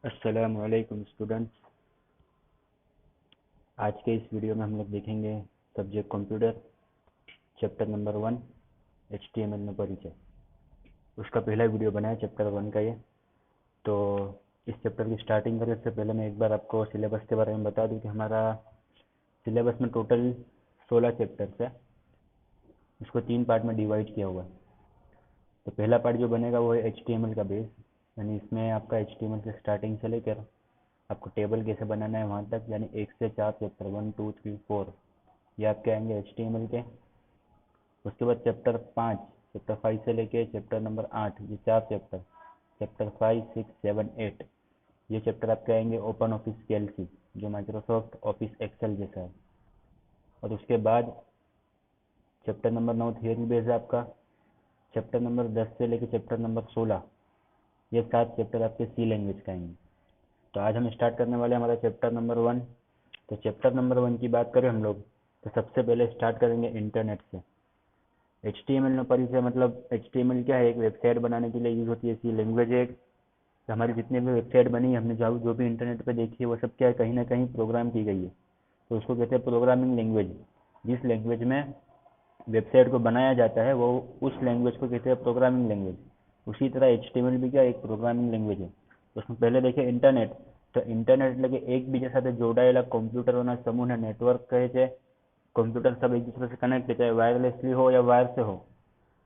अस्सलामुअलैकुम स्टूडेंट्स। आज के इस वीडियो में हम लोग देखेंगे subject computer chapter number 1 HTML में परिचय। उसका पहला वीडियो बना है चैप्टर 1 का ये। तो इस चैप्टर की स्टार्टिंग करने से पहले मैं एक बार आपको सिलेबस के बारे में बता दूं कि हमारा सिलेबस में टोटल 16 चैप्टर्स है। इसको 3 पार्ट में डिवाइड किया हुआ है। तो पहला पार्ट जो बनेगा वो है HTML का बेस, यानी इसमें आपका HTML के स्टार्टिंग से लेकर आपको टेबल कैसे बनाना है वहाँ तक, यानी 1 से 4 चैप्टर 1 2 3 4 ये आपके आएंगे HTML के। उसके बाद चैप्टर 5 से लेके चैप्टर नंबर 8 ये 4 चैप्टर 5 6 7 8 ये चैप्टर आपके आएंगे ओपन ऑफिस PLC जो माइक्रोसॉफ्ट ऑफिस एक्सेल जैसा है। और उसके बाद चैप्टर नंबर 9 थियरी बेस है आपका। चैप्टर नंबर 10 से लेके चैप्टर नंबर 16 ये 7 चैप्टर आपके सी लैंग्वेज का आएंगे। तो आज हम स्टार्ट करने वाले हैं हमारा चैप्टर नंबर 1। तो चैप्टर नंबर 1 की बात करें हम लोग तो सबसे पहले स्टार्ट करेंगे इंटरनेट से। HTML में परिचय, मतलब HTML क्या है, एक वेबसाइट बनाने के लिए यूज़ होती है सी लैंग्वेज। एक तो हमारी जितनी भी वेबसाइट बनी है, हमने जो भी इंटरनेट पे देखी है वो सब क्या है, कहीं ना कहीं प्रोग्राम की गई है। तो उसको कहते हैं प्रोग्रामिंग लैंग्वेज। जिस लैंग्वेज में वेबसाइट को बनाया जाता है वो उस लैंग्वेज को कहते हैं प्रोग्रामिंग लैंग्वेज। उसी तरह HTML भी क्या एक प्रोग्रामिंग लैंग्वेज है। तो उसमें पहले देखें इंटरनेट। तो इंटरनेट એટલે કે એકબીજા સાથે જોડાયેલા કોમ્પ્યુટરોના સમૂહને નેટવર્ક કહે છે। कंप्यूटर सब एक दूसरे से कनेक्ट है, चाहे वायरलेसली हो या वायर से हो,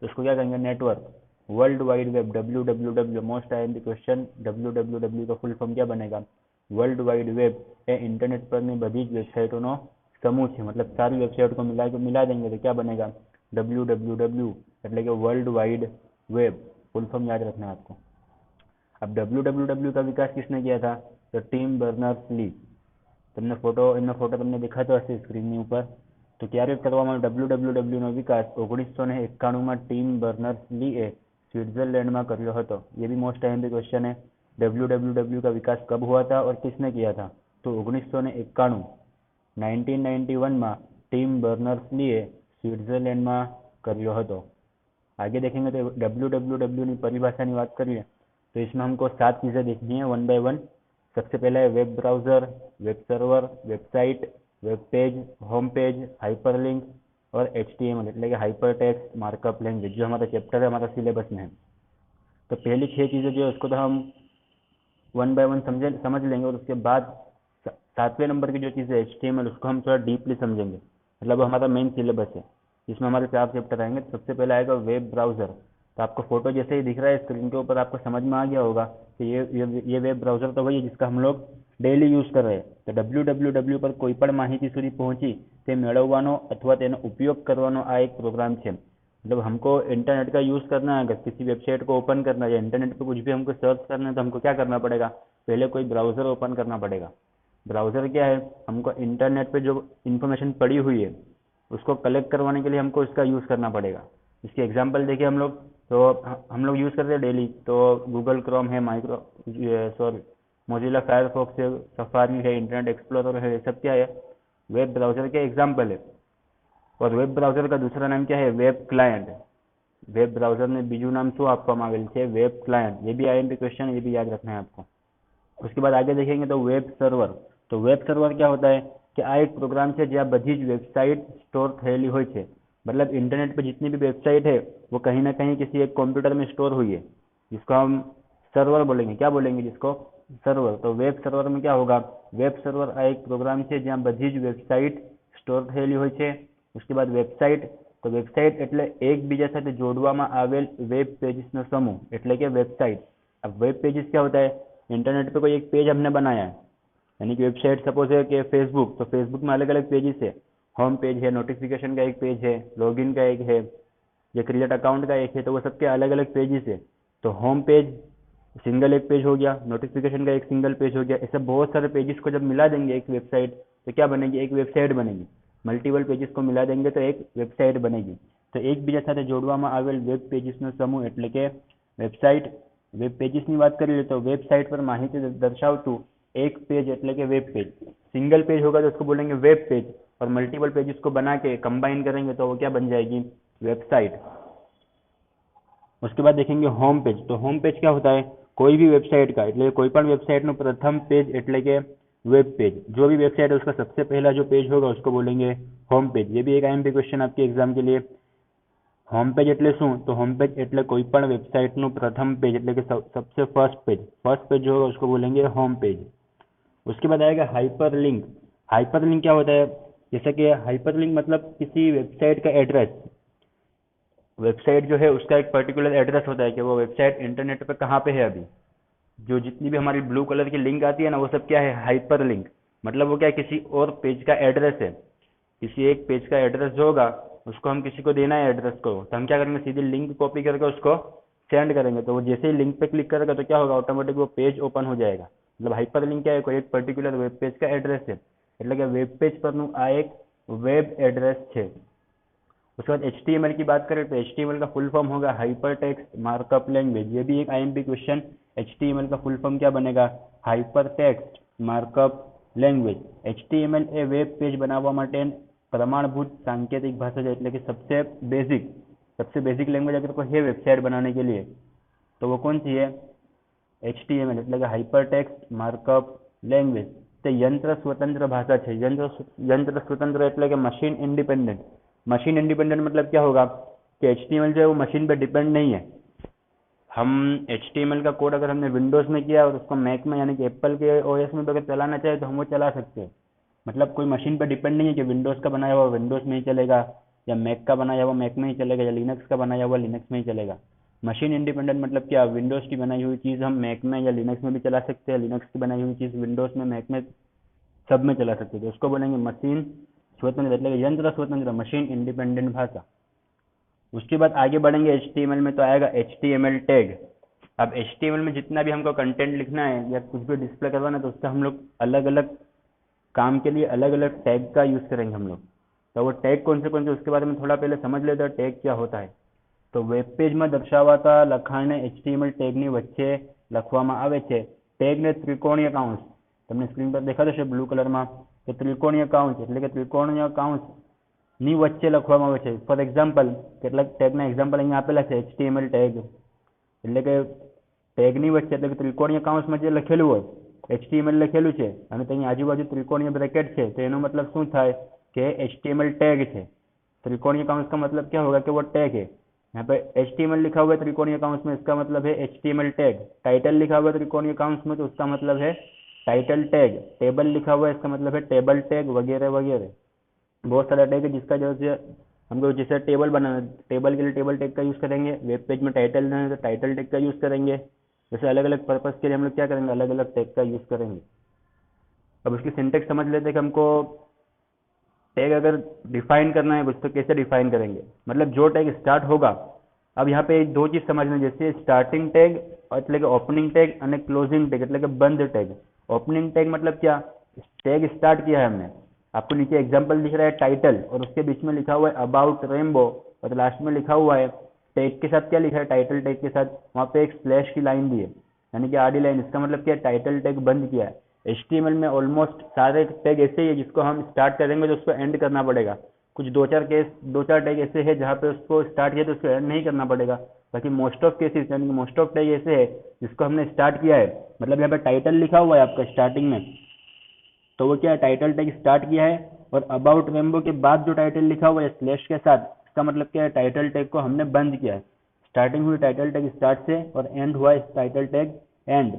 तो इसको क्या कहेंगे, network. World wide web WWW most IMP question, WWW का फुल फॉर्म क्या बनेगा, વર્લ્ડ વાઇડ વેબ એ इंटरनेट પરની બધી જ વેબસાઇટોનો સમૂહ છે। मतलब सारी वेबसाइट को मिला देंगे तो क्या बनेगा, WWW એટલે કે world wide web. Full form याद रखना है आपको। अब WWW का विकास किसने किया था, तो टिम बर्नर्स ली। તમને ફોટો તમને દેખાતો હશે સ્ક્રીનની ઉપર। તો ક્યારે કરવામાં WWW નો વિકાસ 1991 માં ટીમ બર્નર્સ લીએ स्विट्जरलैंड में કર્યો હતો। ये भी मोस्ट आईएमपी क्वेश्चन है। WWW का विकास कब हुआ था और किसने किया था, तो 1991 में टीम बर्नर्स લીએ स्विट्जरलैंड में કર્યો હતો। आगे देखेंगे तो WWW की परिभाषा की बात करिए तो इसमें हमको 7 चीज़ें देखनी है वन बाय वन। सबसे पहला है web browser, web server, website, web page, home page, hyperlink और HTML એટલે કે हाइपर टेक्स्ट मार्कअप लैंग्वेज, जो हमारा चैप्टर है हमारा सिलेबस में है। तो पहली 6 चीज़ें जो है उसको तो हम वन बाय वन समझ लेंगे। और उसके बाद 7वें नंबर की जो चीज़ है HTML उसको हम थोड़ा डीपली समझेंगे। मतलब हमारा मेन सिलेबस है, इसमें हमारे 4 चैप्टर आएंगे। तो सबसे पहले आएगा वेब ब्राउज़र। तो आपको फोटो जैसे ही दिख रहा है स्क्रीन के ऊपर आपको समझ में आ गया होगा कि ये वेब ब्राउज़र तो वही है जिसका हम लोग डेली यूज़ कर रहे हैं। तो WWW पर कोई પણ માહિતી સુધી પહોંચી તે મેળવવાનો અથવા તેનો ઉપયોગ કરવાનો આ એક પ્રોગ્રામ છે। मतलब हमको इंटरनेट का यूज़ करना है, अगर किसी वेबसाइट को ओपन करना है या इंटरनेट पे कुछ भी हमको सर्च करना है तो हमको क्या करना पड़ेगा, पहले कोई ब्राउज़र ओपन करना पड़ेगा। ब्राउज़र क्या है, हमको इंटरनेट पे जो इन्फॉर्मेशन पड़ी हुई है उसको कलेक्ट करवाने के लिए हमको इसका यूज़ करना पड़ेगा। इसके एग्जांपल देखिए हम लोग, तो हम लोग यूज़ करते हैं डेली, तो गूगल क्रोम है, मोजिला फायरफॉक्स है, सफारी है, इंटरनेट एक्सप्लोरर है, ये सब क्या है, वेब ब्राउज़र के एग्जाम्पल है। और वेब ब्राउज़र का दूसरा नाम क्या है, वेब क्लायंट। वेब ब्राउज़र ने बीजू नाम शू आपવામાં આવેલ છે, वेब क्लायंट। ये भी आईएमपी क्वेश्चन, ये भी याद रखना है आपको। उसके बाद आगे देखेंगे तो वेब सर्वर। तो वेब सर्वर क्या होता है कि આ એક પ્રોગ્રામ છે જ્યાં બધી જ વેબસાઇટ સ્ટોર થયેલી હોય છે। मतलब इंटरनेट पे जितनी भी वेबसाइट है वो कहीं ना कहीं किसी एक कंप्यूटर में स्टोर हुई है, जिसको हम सर्वर बोलेंगे। क्या बोलेंगे जिसको, सर्वर। तो वेब सर्वर में क्या होगा, वेब सर्वर આ એક પ્રોગ્રામ છે જ્યાં બધી જ વેબસાઇટ સ્ટોર થયેલી હોય છે। उसके बाद वेबसाइट, तो वेबसाइट એટલે એકબીજા સાથે જોડવામાં આવેલ વેબ पेजेसનો समूह એટલે કે वेबसाइट। अब वेब पेजेस क्या होता है, इंटरनेट पे कोई एक पेज हमने बनाया है, यानी कि वेबसाइट सपोज है कि फेसबुक, तो फेसबुक में अलग अलग पेजेस है। होम पेज है, नोटिफिकेशन का एक पेज है, लॉगिन का एक है, या क्रिएट अकाउंट का एक है, तो वो सबके अलग अलग पेजेस है। तो होम पेज सिंगल एक पेज हो गया, नोटिफिकेशन का एक सिंगल पेज हो गया। ऐसे बहुत सारे पेजेस को जब मिला देंगे एक वेबसाइट तो क्या बनेगी, एक वेबसाइट बनेगी। मल्टीपल पेजेस को मिला देंगे तो एक वेबसाइट बनेगी। तो એકબીજા સાથે જોડવામાં આવેલ વેબ પેજીસનો સમૂહ એટલે કે વેબસાઇટ। વેબ પેજીસની વાત કરીએ તો વેબસાઇટ પર માહિતી દર્શાવતું एक पेज એટલે કે वेब पेज। सिंगल पेज होगा तो उसको बोलेंगे वेब पेज, और मल्टीपल पेजेस को बना के कंबाइन करेंगे तो वो क्या बन जाएगी, वेबसाइट। उसके बाद देखेंगे होम पेज। तो होम पेज क्या होता है, કોઈ બી વેબસાઇટ का એટલે કોઈ પણ વેબસાઇટનું પ્રથમ પેજ એટલે કે वेब पेज, जो भी वेबसाइट है उसका सबसे पहला जो पेज होगा उसको बोलेंगे होम पेज। ये भी एक आईएमपी क्वेश्चन आपके एग्जाम के लिए। होम पेज એટલે શું? तो होम पेज એટલે કોઈ પણ વેબસાઇટનું પ્રથમ पेज એટલે કે सबसे फर्स्ट पेज जो होगा उसको बोलेंगे होम पेज। उसके बाद आएगा हाइपरलिंक। हाइपरलिंक क्या होता है? जैसे कि हाइपरलिंक मतलब किसी वेबसाइट का एड्रेस, वेबसाइट जो है उसका एक पर्टिकुलर एड्रेस होता है कि वो वेबसाइट इंटरनेट पर कहाँ पे है। अभी जो जितनी भी हमारी ब्लू कलर की लिंक आती है ना, वो सब क्या है? Hyper link. मतलब वो क्या है? किसी और पेज का एड्रेस है। किसी एक पेज का एड्रेस जो होगा उसको हम किसी को देना है एड्रेस को, तो हम क्या करेंगे? सीधे लिंक कॉपी करके उसको सेंड करेंगे। तो वो जैसे ही लिंक पे क्लिक करेगा तो क्या होगा? ऑटोमेटिक वो पेज ओपन हो जाएगा। मतलब हाइपर लिंक क्या है? कोई एक पर्टिकुलर वेब पेज का एड्रेस है, એટલે કે વેબ પેજ પરનું આ એક વેબ એડ્રેસ છે। उसके बाद HTML की बात करें तो HTML का फुल फॉर्म होगा हाइपर टेक्स्ट मार्कअप लैंग्वेज। ये भी एक आईएमपी क्वेश्चन। HTML का फुल फॉर्म क्या बनेगा? Hyper text markup language. HTML એ વેબ પેજ બનાવવા માટે प्रमाणभूत सांकेतिक भाषा है, એટલે કે सबसे बेसिक लैंग्वेज अगर कोई है वेबसाइट बनाने के लिए तो वो कौन सी है? HTML એટલે કે હાઇપર ટેક્स्ट માર્કઅપ લેંગ્વેજ। તે यंत्र स्वतंत्र भाषा है। यंत्र स्वतंत्र એટલે કે मशीन इंडिपेंडेंट। मशीन इंडिपेंडेंट मतलब क्या होगा? कि HTML जो है वो मशीन पे डिपेंड नहीं है। हम HTML का कोड अगर हमने विंडोज़ में किया और उसको मैक में यानी कि एप्पल के OS में अगर चलाना चाहे तो हम वो चला सकते हैं। मतलब कोई मशीन पर डिपेंड नहीं है कि विंडोज़ का बनाया हुआ विंडोज़ में ही चलेगा, या मैक का बनाया हुआ मैक में ही चलेगा, या लिनक्स का बनाया हुआ लिनक्स में ही चलेगा। मशीन इंडिपेंडेंट मतलब क्या? विंडोज़ की बनाई हुई चीज़ हम मैक में या लिनक्स में भी चला सकते हैं, लिनक्स की बनाई हुई चीज़ विंडोज़ में मैक में सब में चला सकते हैं। तो उसको बोलेंगे मशीन स्वतंत्र એટલે કે यंत्र स्वतंत्र, मशीन इंडिपेंडेंट भाषा। उसके बाद आगे बढ़ेंगे HTML में तो आएगा HTML टैग। अब HTML में जितना भी हमको कंटेंट लिखना है या कुछ भी डिस्प्ले करवाना है तो उसका हम लोग अलग अलग काम के लिए अलग अलग टैग का यूज़ करेंगे हम लोग। तो वो टैग कौन से उसके बारे में थोड़ा पहले समझ लेते हैं टैग क्या होता है। तो वेब पेज में दर्शावाता लखाणने HTML ટેગની વચ્ચે લખવામાં આવે છે। ટેગને ત્રિકોણીય કાઉન્સ, તમને સ્ક્રીન પર દેખાતો છે બ્લુ કલરમાં, કે ત્રિકોણીય કાઉન્સ એટલે કે ત્રિકોણીય કાઉન્સની વચ્ચે લખવામાં આવે છે। ફોર એક્ઝામ્પલ કેટલાક ટેગના એક્ઝામ્પલ અહીંયા આપેલા છે। HTML ટેગ એટલે કે ટેગની વચ્ચે એટલે કે ત્રિકોણીય કાઉન્સમાં જે લખેલું હોય HTML લખેલું છે અને તેની આજુબાજુ ત્રિકોણીય બ્રેકેટ છે, તો એનો मतलब શું થાય? कि HTML टैग है। त्रिकोणीय काउंस का मतलब क्या होगा? कि वो टैग है। यहाँ पे HTML लिखा हुआ है त्रिकोणीय काउंस में, इसका मतलब है HTML टैग। टाइटल लिखा हुआ है त्रिकोणीय काउंस में तो उसका मतलब है टाइटल टैग। टेबल लिखा हुआ है इसका मतलब है टेबल टैग, वगैरह वगैरह। बहुत सारा टैग है जिसका जैसे हमको जैसे टेबल बनाना, टेबल के लिए टेबल टैग का यूज़ करेंगे। वेब पेज में टाइटल देना है तो टाइटल टैग का यूज़ करेंगे। जैसे अलग अलग पर्पज़ के लिए हम लोग क्या करेंगे? अलग अलग टैग का यूज़ करेंगे। अब उसकी सिंटेक्स समझ लेते हैं कि हमको टैग अगर डिफाइन करना है कुछ तो कैसे डिफाइन करेंगे। मतलब जो टैग स्टार्ट होगा, अब यहाँ पे दो चीज़ समझना, जैसे स्टार्टिंग टैग એટલે કે ઓપનિંગ टैग અને क्लोजिंग टैग એટલે કે बंद टैग। ओपनिंग टैग मतलब क्या? टैग स्टार्ट किया है हमने, आपको नीचे एग्जांपल दिख रहा है टाइटल और उसके बीच में लिखा हुआ है अबाउट रेनबो और लास्ट में लिखा हुआ है टैग के साथ क्या लिखा है? टाइटल टैग के साथ वहाँ पे एक स्लैश की लाइन दी है यानी कि आडी लाइन। इसका मतलब क्या? टाइटल टैग बंद किया है। HTML में ऑलमोस्ट सारे टैग ऐसे ही है जिसको हम स्टार्ट करेंगे तो उसको एंड करना पड़ेगा। कुछ दो चार टैग ऐसे है जहाँ पे उसको स्टार्ट किया तो उसको एंड नहीं करना पड़ेगा। बाकी मोस्ट ऑफ केसेस यानी कि मोस्ट ऑफ टैग ऐसे है जिसको हमने स्टार्ट किया है, मतलब यहाँ पे टाइटल लिखा हुआ है आपका स्टार्टिंग में, तो वो क्या है? टाइटल टैग स्टार्ट किया है। और अबाउट रेनबो के बाद जो टाइटल लिखा हुआ है स्लैश के साथ, इसका मतलब क्या है? टाइटल टैग को हमने बंद किया है। स्टार्टिंग हुई टाइटल टैग स्टार्ट से और एंड हुआ है टाइटल टैग एंड,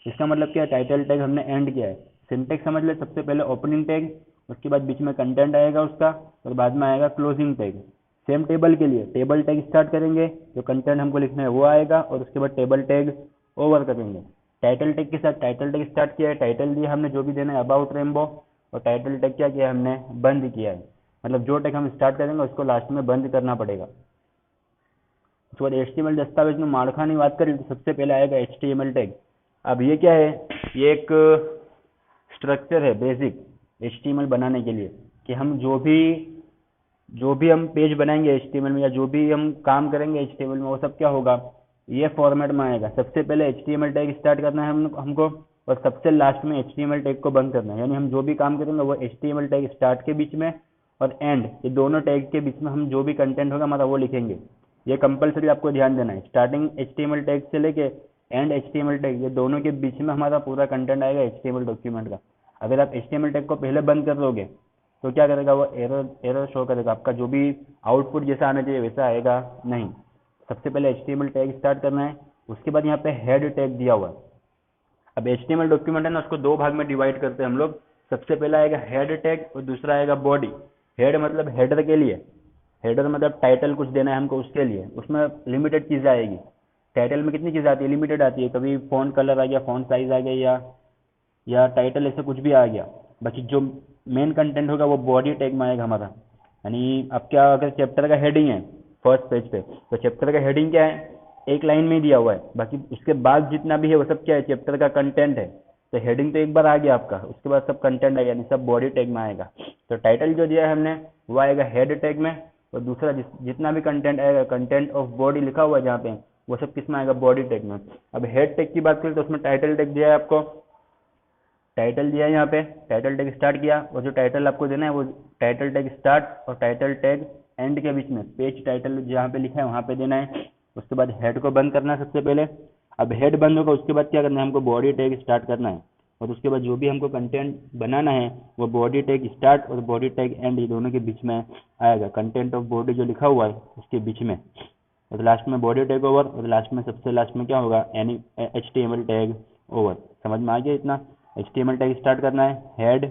इसका मतलब क्या है? टाइटल टैग हमने एंड किया है। सिंटेक्स समझ ले, सबसे पहले ओपनिंग टैग, उसके बाद बीच में कंटेंट आएगा उसका और बाद में आएगा क्लोजिंग टैग। सेम टेबल के लिए टेबल टैग स्टार्ट करेंगे, जो कंटेंट हमको लिखना है वो आएगा और उसके बाद टेबल टैग ओवर करेंगे। टाइटल टैग के साथ टाइटल टैग स्टार्ट किया है, टाइटल दिया हमने जो भी देना है अबाउट रेनबो, और टाइटल टैग क्या किया है? हमने बंद किया है। मतलब जो टैग हम स्टार्ट करेंगे उसको लास्ट में बंद करना पड़ेगा। उसके बाद HTML दस्तावेज में माળખાની बात करें तो सबसे पहले आएगा HTML टैग। अब ये क्या है? ये एक स्ट्रक्चर है बेसिक HTML बनाने के लिए, कि हम जो भी हम पेज बनाएंगे HTML में या जो भी हम काम करेंगे HTML में वो सब क्या होगा? ये फॉर्मेट में आएगा। सबसे पहले HTML टैग स्टार्ट करना है हमको और सबसे लास्ट में HTML टैग को बंद करना है। यानी हम जो भी काम करेंगे वो HTML टैग स्टार्ट के बीच में और एंड, ये दोनों टैग के बीच में हम जो भी कंटेंट होगा हमारा वो लिखेंगे। ये कंपलसरी आपको ध्यान देना है। स्टार्टिंग HTML टैग से लेके एंड HTML टैग, ये दोनों के बीच में हमारा पूरा कंटेंट आएगा HTML डॉक्यूमेंट का। अगर आप HTML टैग को पहले बंद कर दोगे तो क्या करेगा, वो एरर शो करेगा, आपका जो भी आउटपुट जैसा आना चाहिए वैसा आएगा नहीं। सबसे पहले HTML टैग स्टार्ट करना है, उसके बाद यहाँ पे हेड टैग दिया हुआ है। अब HTML डॉक्यूमेंट है ना, उसको दो भाग में डिवाइड करते हैं हम लोग। सबसे पहला आएगा हेड टैग और दूसरा आएगा बॉडी। हेड मतलब हेडर के लिए, हेडर मतलब टाइटल कुछ देना है हमको उसके लिए, उसमें लिमिटेड चीज़ें आएगी। टाइटल में कितनी चीज़ आती है, लिमिटेड आती है, कभी फ़ॉन्ट कलर आ गया, फ़ॉन्ट साइज आ गया या टाइटल ऐसे कुछ भी आ गया। बाकी जो मेन कंटेंट होगा वो बॉडी टैग में आएगा हमारा। यानी अब क्या, अगर चैप्टर का हेडिंग है फर्स्ट पेज पे, तो चैप्टर का हेडिंग क्या है, एक लाइन में ही दिया हुआ है, बाकी उसके बाद जितना भी है वो सब क्या है, चैप्टर का कंटेंट है। तो हेडिंग तो एक बार आ गया आपका, उसके बाद सब कंटेंट आएगा, यानी सब बॉडी टैग में आएगा। तो टाइटल जो दिया है हमने वो आएगा हेड टैग में, और दूसरा जितना भी कंटेंट आएगा, कंटेंट ऑफ बॉडी लिखा हुआ है जहाँ पे, वो सब किस में आएगा, बॉडी टैग में। अब हेड टैग की बात करें तो उसमें टाइटल टैग दिया है आपको, टाइटल दिया है यहाँ पे, टाइटल टैग स्टार्ट किया, और जो टाइटल आपको देना है वो टाइटल टैग स्टार्ट और टाइटल टैग एंड के बीच में पेज टाइटल जहाँ पे लिखा है वहाँ पे देना है। उसके बाद हेड को बंद करना है सबसे पहले। अब हेड बंद होगा उसके बाद क्या करना है, हमको बॉडी टैग स्टार्ट करना है, और उसके बाद जो भी हमको कंटेंट बनाना है वो बॉडी टैग स्टार्ट और बॉडी टैग एंड ये दोनों के बीच में आएगा। कंटेंट ऑफ बॉडी जो लिखा हुआ है उसके बीच में, और लास्ट में बॉडी टैग ओवर, और लास्ट में सबसे लास्ट में क्या होगा, यानी HTML टैग ओवर। समझ में आ गया इतना। HTML टैग स्टार्ट करना है हेड,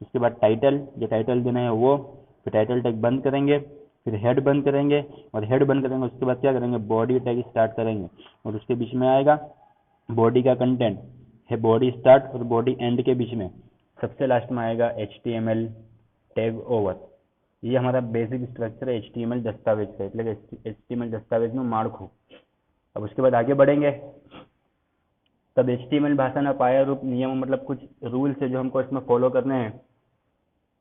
उसके बाद टाइटल, जो टाइटल देना है वो, फिर टाइटल टैग बंद करेंगे, फिर हेड बंद करेंगे, और हेड बंद करेंगे उसके बाद क्या करेंगे, बॉडी टैग स्टार्ट करेंगे, और उसके बीच में आएगा बॉडी का कंटेंट है, बॉडी स्टार्ट और बॉडी एंड के बीच में सबसे लास्ट में आएगा HTML टैग ओवर। ये हमारा बेसिक स्ट्रक्चर है HTML दस्तावेज का, એટલે HTML દસ્તાવેજનું માળખું। अब उसके बाद आगे बढ़ेंगे, तब HTML भाषाના पाया रूप नियमों, मतलब कुछ रूल्स है जो हमको इसमें फॉलो करने हैं,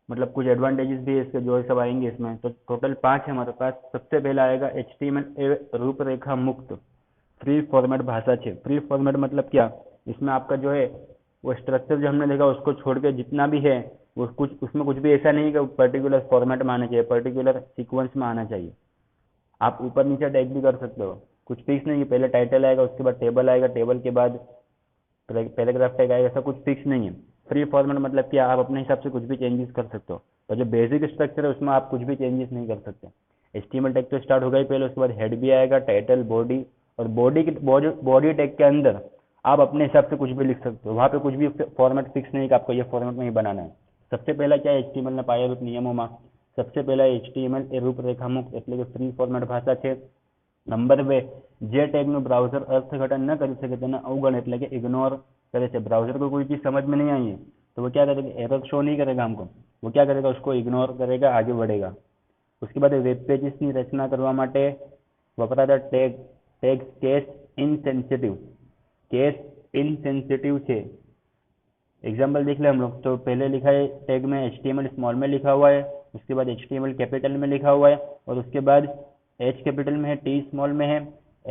मतलब कुछ एडवांटेजेस भी है इसके जो सब आएंगे इसमें। तो टोटल 5 है हमारे पास। सबसे पहला आएगा HTML ए रूपरेखा मुक्त फ्री फॉर्मेट भाषा है। फ्री फॉर्मेट मतलब क्या, इसमें आपका जो है वो स्ट्रक्चर जो हमने देखा उसको छोड़ के जितना भी है वो कुछ, उसमें कुछ भी ऐसा नहीं कि पर्टिकुलर फॉर्मेट में आना चाहिए, पर्टिकुलर सीक्वेंस में आना चाहिए। आप ऊपर नीचे टाइप भी कर सकते हो, कुछ फिक्स नहीं है, पहले टाइटल आएगा उसके बाद टेबल आएगा, टेबल के बाद पैराग्राफ टैग आएगा, ऐसा कुछ फिक्स नहीं है। फ्री फॉर्मेट मतलब क्या, आप अपने हिसाब से कुछ भी चेंजेस कर सकते हो। तो जो बेसिक स्ट्रक्चर है उसमें आप कुछ भी चेंजेस नहीं कर सकते। HTML टैग तो स्टार्ट होगा ही पहले, उसके बाद हेड भी आएगा, टाइटल, बॉडी, और बॉडी टैग के अंदर आप अपने हिसाब से कुछ भी लिख सकते हो, वहाँ पे कुछ भी फॉर्मेट फिक्स नहीं कि आपको ये फॉर्मेट में ही बनाना है। सबसे पहला क्या है, HTML ने पायाभूत नियमों सबसे पहला HTML એ રૂપરેખામુક્ત એટલે કે ફ્રી ફોર્મેટ ભાષા છે। નંબર 2, જે ટેગનું બ્રાઉઝર અર્થઘટન ન કરી શકે તેને અવગણ એટલે કે ઇગ્નોર करे थे। ब्राउजर को कोई चीज़ समझ में नहीं आई है तो वो क्या करेगा, एरर शो नहीं करेगा हमको, वो क्या करेगा, उसको इग्नोर करेगा, आगे बढ़ेगा। उसके बाद वेब पेजेसની રચના કરવા માટે વપરાતા ટેગ કેસ ઇનસેન્સિટિવ છે। एग्जाम्पल देख ले हम लोग, तो पहले लिखा है टैग में HTML स्मॉल में लिखा हुआ है, उसके बाद HTML कैपिटल में लिखा हुआ है, और उसके बाद H कैपिटल में है, T स्मॉल में है,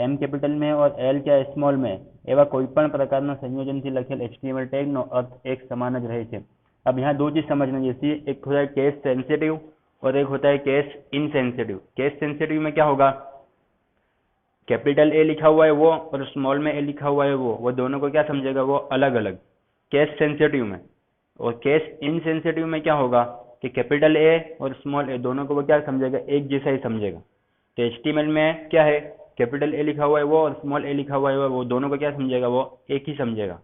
M कैपिटल में है और L क्या स्मॉल में है। એવા કોઈપણ પ્રકારના સંયોજનથી લખેલ HTML ટેગનો અર્થ એક સમાન જ રહે છે। अब यहाँ दो चीज़ समझना जैसी, एक होता है केस सेंसिटिव और एक होता है केस इनसेंसिटिव। केस सेंसिटिव में क्या होगा, कैपिटल ए लिखा हुआ है वो और स्मॉल में ए लिखा हुआ है वो दोनों को क्या समझेगा, वो अलग अलग केस सेंसिटिव में। और केस इनसेंसिटिव में क्या होगा कि कैपिटल ए और स्मॉल ए दोनों को वो क्या समझेगा, एक जैसा ही समझेगा। तो HTML में क्या है, कैपिटल ए लिखा हुआ है वो और स्मॉल ए लिखा हुआ है वो दोनों को क्या समझेगा, वो एक ही समझेगा।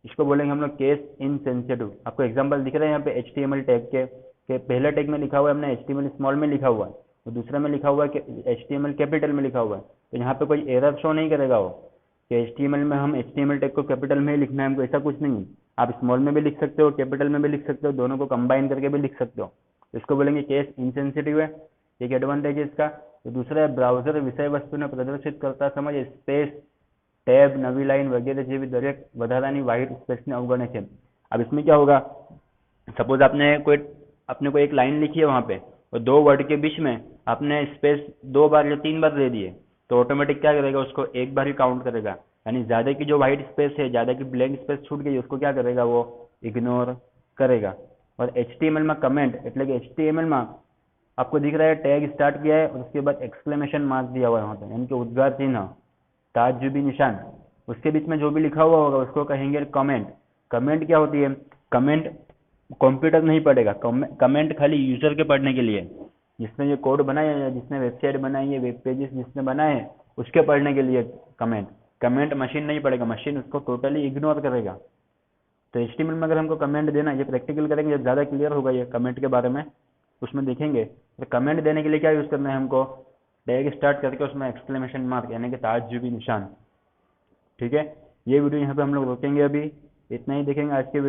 इसको बोलेंगे हम लोग केस इनसेंसिटिव। आपको एग्जांपल दिख रहा है यहाँ पे HTML टैग के पहले टैग में लिखा हुआ है हमने HTML स्मॉल में लिखा हुआ है और दूसरे में लिखा हुआ है HTML कैपिटल में लिखा हुआ है। तो यहाँ पे कोई एरर शो नहीं करेगा वो कि HTML में हम HTML टैग को कैपिटल में ही लिखना है हमको, ऐसा कुछ नहीं है। आप स्मॉल में भी लिख सकते हो, कैपिटल में भी लिख सकते हो, दोनों को कंबाइन करके भी लिख सकते हो। इसको बोलेंगे केस इनसेंसिटिव है, एक एडवांटेज है इसका। तो दूसरा है ब्राउजर विषय वस्तुने प्रदर्शित करता समय स्पेस, ટેબ, નવી લાઈન વગેરે જેવી દરેક વધારાની વાઇટ સ્પેસને અવગણે છે। अब इसमें क्या होगा, सपोज आपने कोई एक लाइन लिखी है वहाँ पे और 2 वर्ड के बीच में आपने स्पेस 2 बार या 3 बार दे दिए, तो ऑटोमेटिक क्या करेगा, उसको एक बार ही काउंट करेगा। यानी ज़्यादा की जो वाइट स्पेस है, ज़्यादा की ब्लैंक स्पेस छूट गई, उसको क्या करेगा, वो इग्नोर करेगा। और HTML में कमेंट એટલે કે HTML में आपको दिख रहा है टैग स्टार्ट किया है और उसके बाद एक्सक्लेमेशन मार्क दिया हुआ है वहाँ पे, यानी कि उद्गार चिन्ह, ताज्जुबी निशान, उसके बीच में जो भी लिखा हुआ होगा उसको कहेंगे कमेंट। कमेंट क्या होती है? कमेंट कंप्यूटर नहीं पढ़ेगा, कमेंट खाली यूजर के पढ़ने के लिए, जिसने ये कोड बनाया है या जिसने वेबसाइट बनाई है, वेब पेजेस जिसने बनाए हैं, उसके पढ़ने के लिए कमेंट। कमेंट मशीन नहीं पढ़ेगा, मशीन उसको टोटली इग्नोर करेगा। तो HTML में अगर हमको कमेंट देना, ये प्रैक्टिकल करेंगे जब ज़्यादा क्लियर होगा ये कमेंट के बारे में, उसमें देखेंगे। तो कमेंट देने के लिए क्या यूज़ करना है हमको? टैग स्टार्ट करके उसमें एक्सक्लेमेशन मार्क यानी कि ताज्जुबी निशान। ठीक है, ये वीडियो यहाँ पे हम लोग रोकेंगे अभी, इतना ही देखेंगे आज के